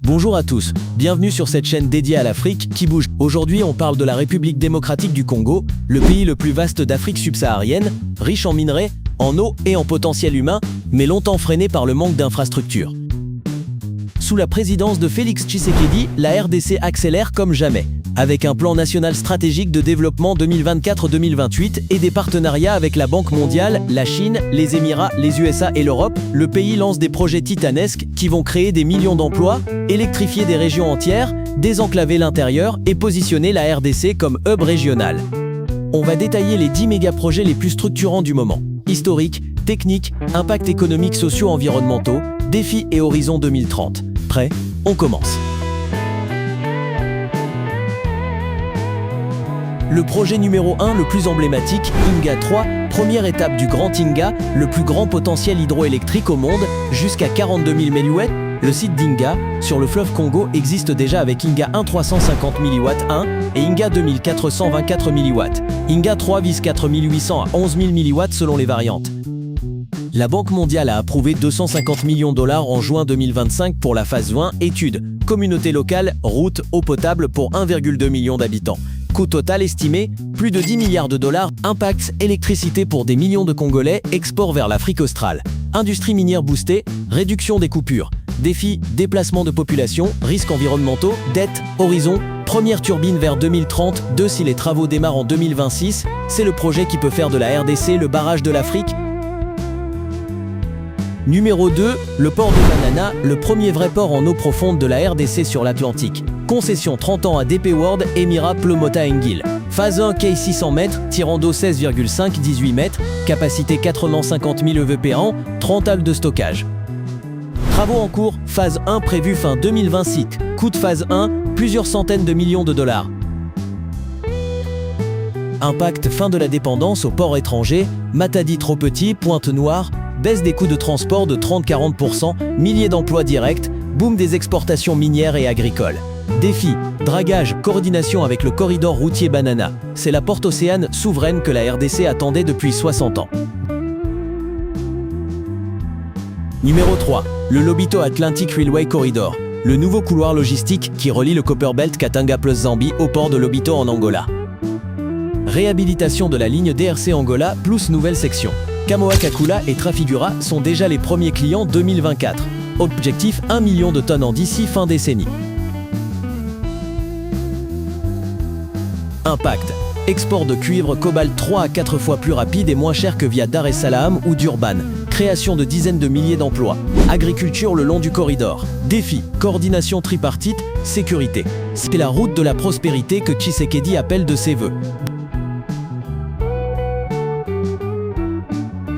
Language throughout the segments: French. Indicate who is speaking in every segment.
Speaker 1: Bonjour à tous, bienvenue sur cette chaîne dédiée à l'Afrique qui bouge. Aujourd'hui, on parle de la République démocratique du Congo, le pays le plus vaste d'Afrique subsaharienne, riche en minerais, en eau et en potentiel humain, mais longtemps freiné par le manque d'infrastructures. Sous la présidence de Félix Tshisekedi, la RDC accélère comme jamais, avec un plan national stratégique de développement 2024-2028 et des partenariats avec la Banque mondiale, la Chine, les Émirats, les USA et l'Europe. Le pays lance des projets titanesques qui vont créer des millions d'emplois, électrifier des régions entières, désenclaver l'intérieur et positionner la RDC comme hub régional. On va détailler les 10 méga-projets les plus structurants du moment. Historique, technique, impact économique, socio-environnementaux, défis et horizon 2030. Prêt? On commence. Le projet numéro 1, le plus emblématique, Inga 3, première étape du Grand Inga, le plus grand potentiel hydroélectrique au monde, jusqu'à 42 000 MW. Le site d'Inga, sur le fleuve Congo, existe déjà avec Inga 1 350 mW 1 et Inga 2424 mW. Inga 3 vise 4 800 à 11 000 mW selon les variantes. La Banque mondiale a approuvé 250 millions de dollars en juin 2025 pour la phase 1, études, communauté locale, route, eau potable pour 1,2 million d'habitants. Coût total estimé, plus de 10 milliards de dollars. Impact, électricité pour des millions de Congolais, export vers l'Afrique australe. Industrie minière boostée, réduction des coupures. Défis, déplacement de population, risques environnementaux, dette, horizon, première turbine vers 2030, si les travaux démarrent en 2026, c'est le projet qui peut faire de la RDC le barrage de l'Afrique. Numéro 2, le port de Banana, le premier vrai port en eau profonde de la RDC sur l'Atlantique. Concession 30 ans à DP World, Emira Plomota Engil. Phase 1, quai 600 mètres, tirant d'eau 16,5, 18 mètres, capacité 450 000 EVP an, 30 halles de stockage. Travaux en cours, phase 1 prévue fin 2026. Coût de phase 1, plusieurs centaines de millions de dollars. Impact, fin de la dépendance aux ports étrangers, Matadi trop petit, Pointe-Noire, baisse des coûts de transport de 30-40%, milliers d'emplois directs, boom des exportations minières et agricoles. Défi, dragage, coordination avec le corridor routier Banana. C'est la porte océane souveraine que la RDC attendait depuis 60 ans. Numéro 3, le Lobito Atlantic Railway Corridor, le nouveau couloir logistique qui relie le Copperbelt Katanga plus Zambie au port de Lobito en Angola. Réhabilitation de la ligne DRC Angola plus nouvelle section. Kamoa-Kakula et Trafigura sont déjà les premiers clients 2024. Objectif 1 million de tonnes en d'ici fin décennie. Impact. Export de cuivre cobalt 3 à 4 fois plus rapide et moins cher que via Dar es Salaam ou Durban. Création de dizaines de milliers d'emplois. Agriculture le long du corridor. Défi. Coordination tripartite, sécurité. C'est la route de la prospérité que Tshisekedi appelle de ses vœux.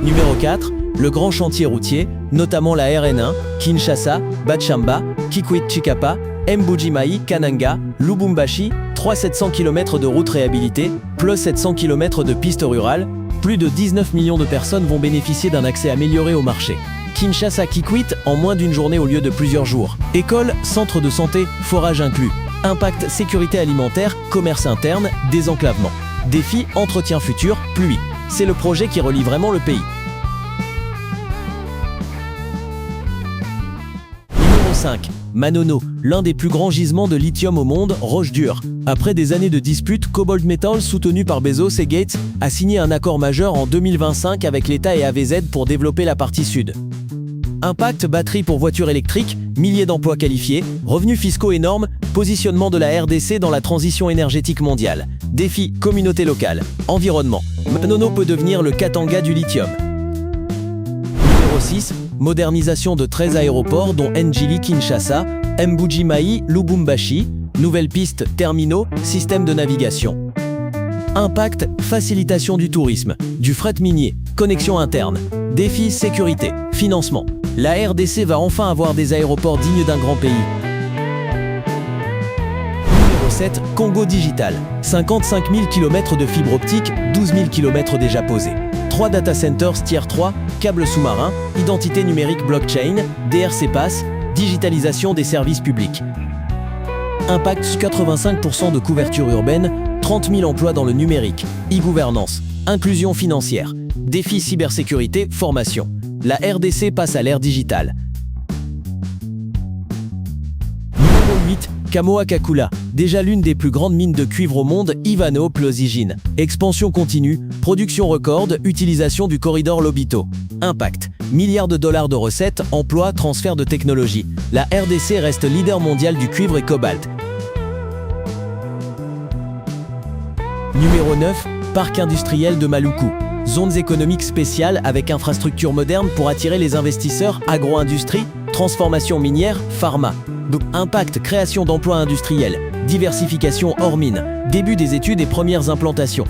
Speaker 1: Numéro 4, le grand chantier routier, notamment la RN1, Kinshasa, Bachamba, Kikwit-Chikapa, Mbuji-Mayi, Kananga, Lubumbashi, 700 km de routes réhabilitées, plus 700 km de pistes rurales, plus de 19 millions de personnes vont bénéficier d'un accès amélioré au marché. Kinshasa-Kikwit en moins d'une journée au lieu de plusieurs jours. École, centre de santé, forage inclus. Impact, sécurité alimentaire, commerce interne, désenclavement. Défi, entretien futur, pluie. C'est le projet qui relie vraiment le pays. Numéro 5. Manono, l'un des plus grands gisements de lithium au monde, roche dure. Après des années de disputes, Cobalt Metals, soutenu par Bezos et Gates, a signé un accord majeur en 2025 avec l'État et AVZ pour développer la partie sud. Impact, batterie pour voitures électriques, milliers d'emplois qualifiés, revenus fiscaux énormes, positionnement de la RDC dans la transition énergétique mondiale. Défi, communauté locale, environnement. Manono peut devenir le Katanga du lithium. Numéro 6, modernisation de 13 aéroports dont Njili Kinshasa, Mbuji-Mayi, Lubumbashi, nouvelles pistes, terminaux, système de navigation. Impact, facilitation du tourisme, du fret minier, connexion interne. Défi, sécurité, financement. La RDC va enfin avoir des aéroports dignes d'un grand pays. Numéro 7, Congo Digital. 55 000 km de fibre optique, 12 000 km déjà posés. 3 data centers tier 3, câbles sous-marins, identité numérique blockchain, DRC Pass, digitalisation des services publics. Impact 85% de couverture urbaine, 30 000 emplois dans le numérique, e-gouvernance, inclusion financière, défis cybersécurité, formation. La RDC passe à l'ère digitale. 8. Kamoa-Kakula, déjà l'une des plus grandes mines de cuivre au monde, Ivano-Plozhigine. Expansion continue, production record, utilisation du corridor Lobito. Impact, milliards de dollars de recettes, emploi, transfert de technologie. La RDC reste leader mondial du cuivre et cobalt. Numéro 9. Parc industriel de Maluku. Zones économiques spéciales avec infrastructures modernes pour attirer les investisseurs, agro-industrie, transformation minière, pharma. Impact, création d'emplois industriels, diversification hors mine, début des études et premières implantations.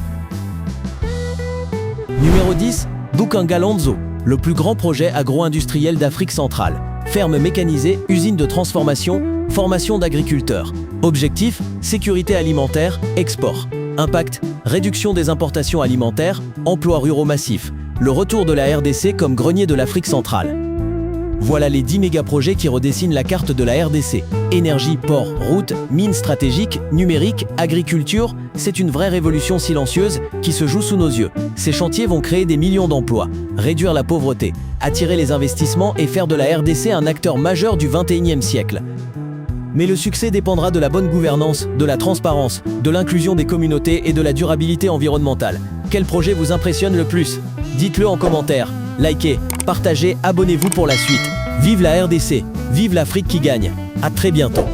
Speaker 1: Numéro 10. Bukangalonzo, le plus grand projet agro-industriel d'Afrique centrale. Ferme mécanisée, usine de transformation, formation d'agriculteurs. Objectif, sécurité alimentaire, export. Impact, réduction des importations alimentaires, emplois ruraux massifs. Le retour de la RDC comme grenier de l'Afrique centrale. Voilà les 10 méga-projets qui redessinent la carte de la RDC. Énergie, port, route, mines stratégiques, numérique, agriculture, c'est une vraie révolution silencieuse qui se joue sous nos yeux. Ces chantiers vont créer des millions d'emplois, réduire la pauvreté, attirer les investissements et faire de la RDC un acteur majeur du 21e siècle. Mais le succès dépendra de la bonne gouvernance, de la transparence, de l'inclusion des communautés et de la durabilité environnementale. Quel projet vous impressionne le plus? Dites-le en commentaire. Likez, partagez, abonnez-vous pour la suite. Vive la RDC, vive l'Afrique qui gagne. À très bientôt.